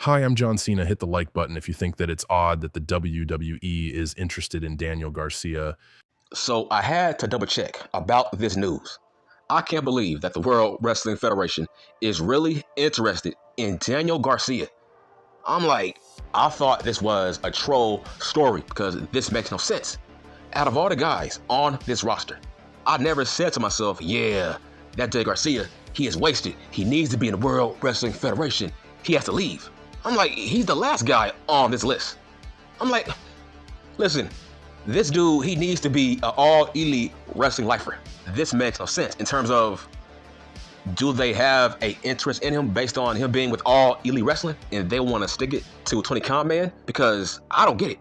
Hi, I'm John Cena. Hit the like button if you think that it's odd that the WWE is interested in Daniel Garcia. So I had to double check about this news. I can't believe that the World Wrestling Federation is really interested in Daniel Garcia. I'm like, I thought this was a troll story because this makes no sense. Out of all the guys on this roster, I never said to myself, yeah, that Jay Garcia, he is wasted. He needs to be in the World Wrestling Federation. He has to leave. I'm like, he's the last guy on this list. I'm like, listen, this dude, he needs to be an all-elite wrestling lifer. This makes no sense in terms of, do they have an interest in him based on him being with all elite wrestling and they want to stick it to 20 Con Man? Because I don't get it.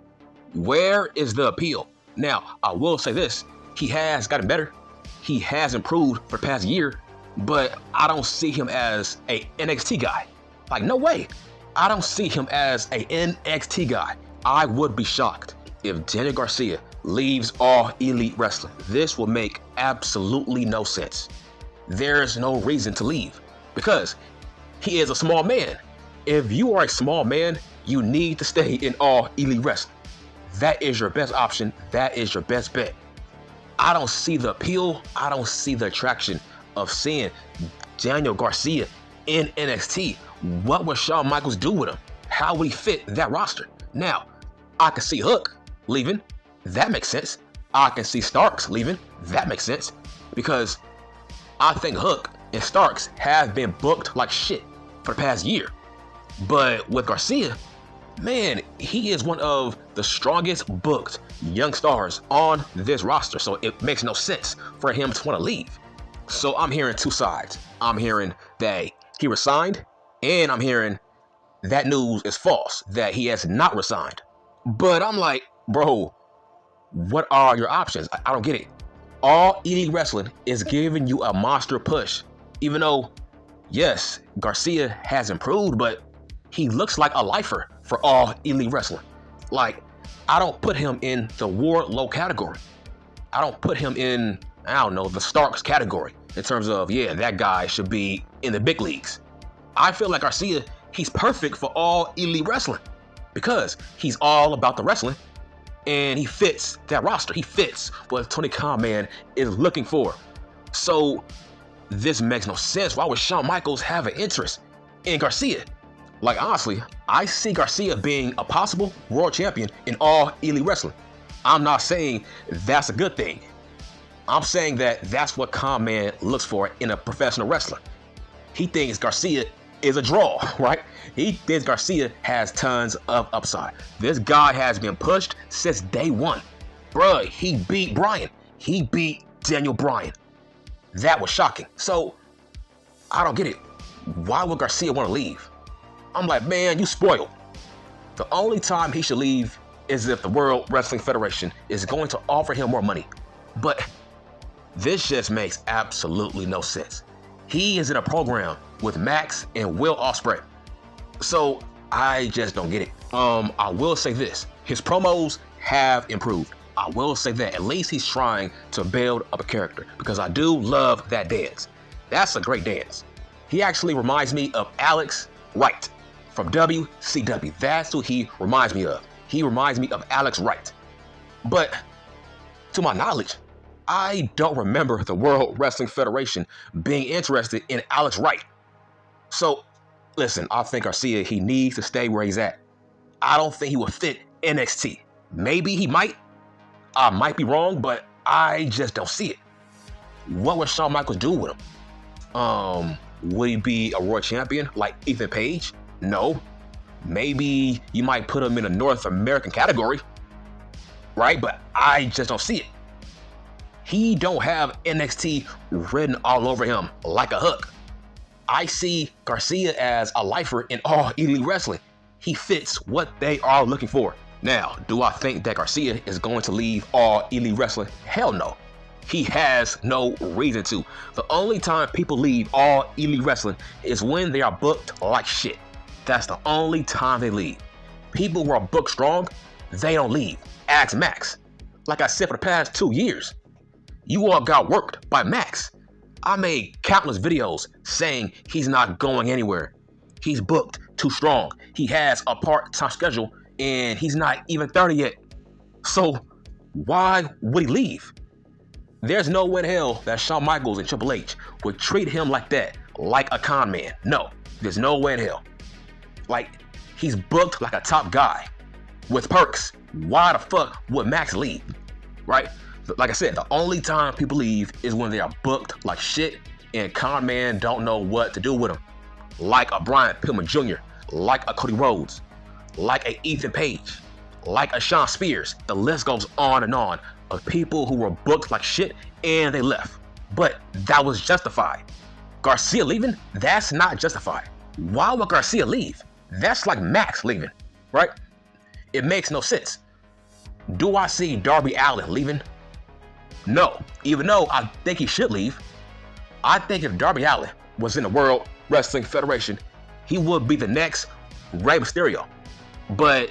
Where is the appeal? Now, I will say this. He has gotten better. He has improved for the past year, but I don't see him as a NXT guy. Like, no way. I don't see him as a NXT guy. I would be shocked if Daniel Garcia leaves all elite wrestling. This will make absolutely no sense. There's no reason to leave because he is a small man. If you are a small man, you need to stay in all elite wrestling. That is your best option. That is your best bet. I don't see the appeal. I don't see the attraction of seeing Daniel Garcia in NXT. What would Shawn Michaels do with him? How would he fit that roster? Now, I can see Hook leaving. That makes sense. I can see Starks leaving. That makes sense. Because I think Hook and Starks have been booked like shit for the past year. But with Garcia, man, he is one of the strongest booked young stars on this roster. So it makes no sense for him to want to leave. So I'm hearing two sides. I'm hearing that he resigned, and I'm hearing that news is false, that he has not resigned. But I'm like, bro, what are your options? I don't get it. All Elite Wrestling is giving you a monster push. Even though, yes, Garcia has improved, but he looks like a lifer for All Elite Wrestling. Like, I don't put him in the Wardlow category. I don't put him in, I don't know, the Starks category in terms of, yeah, that guy should be in the big leagues. I feel like Garcia, he's perfect for All Elite Wrestling because he's all about the wrestling and he fits that roster. He fits what Tony Khan Man is looking for. So this makes no sense. Why would Shawn Michaels have an interest in Garcia? Like, honestly, I see Garcia being a possible world champion in All Elite Wrestling. I'm not saying that's a good thing. I'm saying that that's what Khan Man looks for in a professional wrestler. He thinks Garcia is a draw, right? He thinks Garcia has tons of upside. This guy has been pushed since day one. Bruh, he beat Bryan. He beat Daniel Bryan. That was shocking. So, I don't get it. Why would Garcia want to leave? I'm like, man, you spoiled. The only time he should leave is if the World Wrestling Federation is going to offer him more money. But this just makes absolutely no sense. He is in a program with Max and Will Ospreay. So I just don't get it. I will say this. His promos have improved. I will say that. At least he's trying to build up a character because I do love that dance. That's a great dance. He actually reminds me of Alex Wright from WCW. That's who he reminds me of. He reminds me of Alex Wright. But to my knowledge, I don't remember the World Wrestling Federation being interested in Alex Wright. So, listen, I think Garcia, he needs to stay where he's at. I don't think he will fit NXT. Maybe he might. I might be wrong, but I just don't see it. What would Shawn Michaels do with him? Would he be a world champion like Ethan Page? No. Maybe you might put him in a North American category, right? But I just don't see it. He don't have NXT written all over him like a Hook. I see Garcia as a lifer in All Elite Wrestling. He fits what they are looking for. Now, do I think that Garcia is going to leave All Elite Wrestling? Hell no. He has no reason to. The only time people leave All Elite Wrestling is when they are booked like shit. That's the only time they leave. People who are booked strong, they don't leave. Ask Max. Like I said for the past 2 years, you all got worked by Max. I made countless videos saying he's not going anywhere. He's booked too strong. He has a part-time schedule and he's not even 30 yet. So why would he leave? There's no way in hell that Shawn Michaels and Triple H would treat him like that, like a con man. No, there's no way in hell. Like, he's booked like a top guy with perks. Why the fuck would Max leave? Right? Like I said, the only time people leave is when they are booked like shit and con man don't know what to do with them. Like a Brian Pillman Jr., like a Cody Rhodes, like a Ethan Page, like a Shawn Spears. The list goes on and on of people who were booked like shit and they left. But that was justified. Garcia leaving, that's not justified. Why would Garcia leave? That's like Max leaving, right? It makes no sense. Do I see Darby Allin leaving? No, even though I think he should leave. I think if Darby Allin was in the World Wrestling Federation, he would be the next Rey Mysterio. But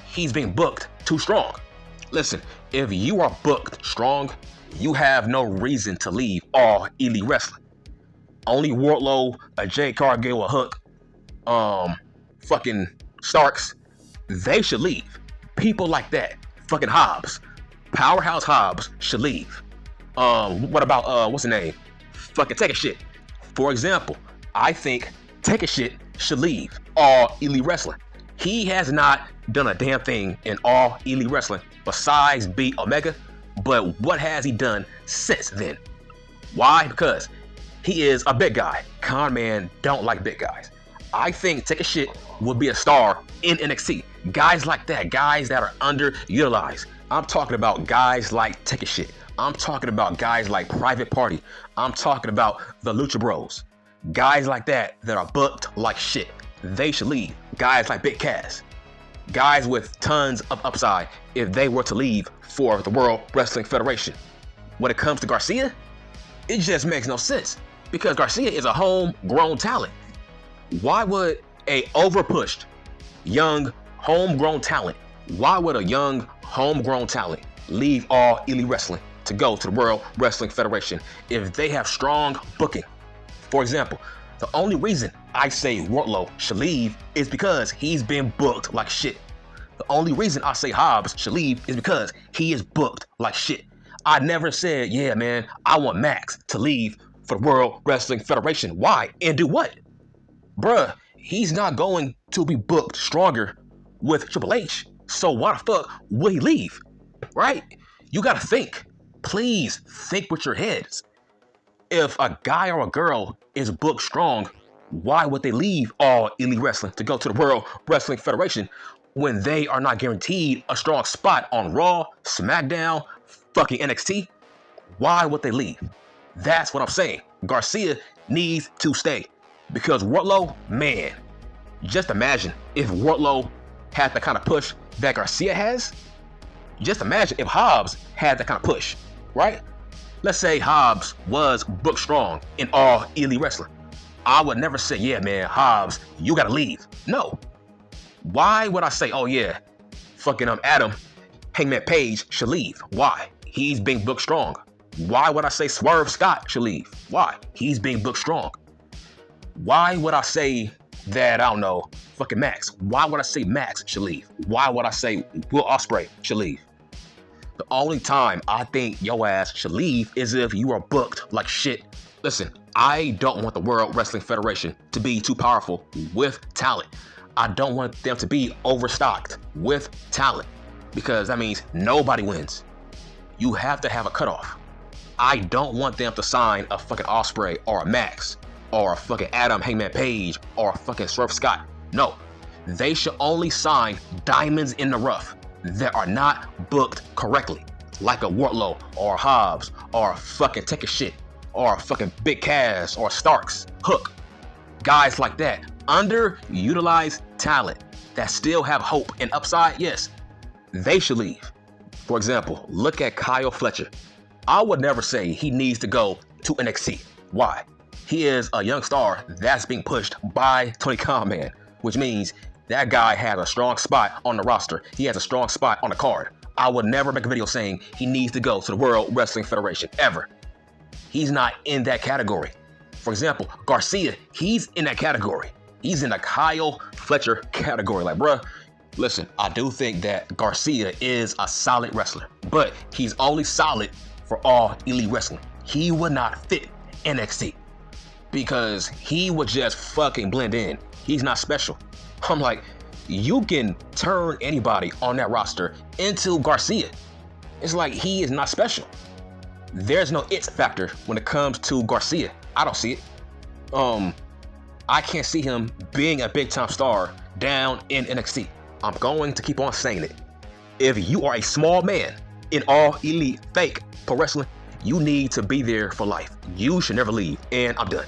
he's being booked too strong. Listen, if you are booked strong, you have no reason to leave All Elite Wrestling. Only Wardlow, a Jade Cargill, a Hook, fucking Starks, they should leave. People like that, fucking Hobbs, Powerhouse Hobbs should leave. What about, what's the name? Fucking Take a Shit. For example, I think Take a Shit should leave All Elite Wrestling. He has not done a damn thing in All Elite Wrestling besides beat Omega, but what has he done since then? Why? Because he is a big guy. Con man don't like big guys. I think Take a Shit would be a star in NXT. Guys like that, guys that are underutilized. I'm talking about guys like Take a Shit. I'm talking about guys like Private Party. I'm talking about the Lucha Bros. Guys like that are booked like shit. They should leave. Guys like Big Cass. Guys with tons of upside if they were to leave for the World Wrestling Federation. When it comes to Garcia, it just makes no sense because Garcia is a homegrown talent. Why would a overpushed, young, homegrown talent, why would a young, homegrown talent leave All Elite Wrestling to go to the World Wrestling Federation if they have strong booking? For example, the only reason I say Wardlow should leave is because he's been booked like shit. The only reason I say Hobbs should leave is because he is booked like shit. I never said, yeah, man, I want Max to leave for the World Wrestling Federation. Why? And do what? Bruh, he's not going to be booked stronger with Triple H. So why the fuck would he leave? Right? You gotta think. Please think with your heads. If a guy or a girl is booked strong, why would they leave All Elite Wrestling to go to the World Wrestling Federation when they are not guaranteed a strong spot on Raw, SmackDown, fucking NXT? Why would they leave? That's what I'm saying. Garcia needs to stay because Wardlow, man, just imagine if Wardlow had the kind of push that Garcia has. Just imagine if Hobbs had that kind of push, right? Let's say Hobbs was booked strong in All Elite Wrestling. I would never say, yeah, man, Hobbs, you gotta leave. No. Why would I say, oh yeah, fucking Adam, Hangman Page should leave? Why? He's being booked strong. Why would I say Swerve Scott should leave? Why? He's being booked strong. Why would I say that, I don't know, fucking Max? Why would I say Max should leave? Why would I say Will Ospreay should leave? The only time I think your ass should leave is if you are booked like shit. Listen, I don't want the World Wrestling Federation to be too powerful with talent. I don't want them to be overstocked with talent because that means nobody wins. You have to have a cutoff. I don't want them to sign a fucking Ospreay or a Max or a fucking Adam Hangman Page or a fucking Swerve Scott. No, they should only sign diamonds in the rough that are not booked correctly, like a Wardlow or a Hobbs or a fucking Take a Shit or a fucking Big Cass or Starks, Hook. Guys like that, underutilized talent that still have hope and upside, yes, they should leave. For example, look at Kyle Fletcher. I would never say he needs to go to NXT. Why? He is a young star that's being pushed by Tony Khan, man, which means that guy has a strong spot on the roster. He has a strong spot on the card. I would never make a video saying he needs to go to the World Wrestling Federation, ever. He's not in that category. For example, Garcia, he's in that category. He's in the Kyle Fletcher category. Like, bruh, listen, I do think that Garcia is a solid wrestler, but he's only solid for All Elite Wrestling. He would not fit NXT because he would just fucking blend in. He's not special. I'm like, you can turn anybody on that roster into Garcia. It's like he is not special. There's no it factor when it comes to Garcia. I don't see it. I can't see him being a big time star down in NXT. I'm going to keep on saying it. If you are a small man in All Elite fake pro wrestling, you need to be there for life. You should never leave. And I'm done.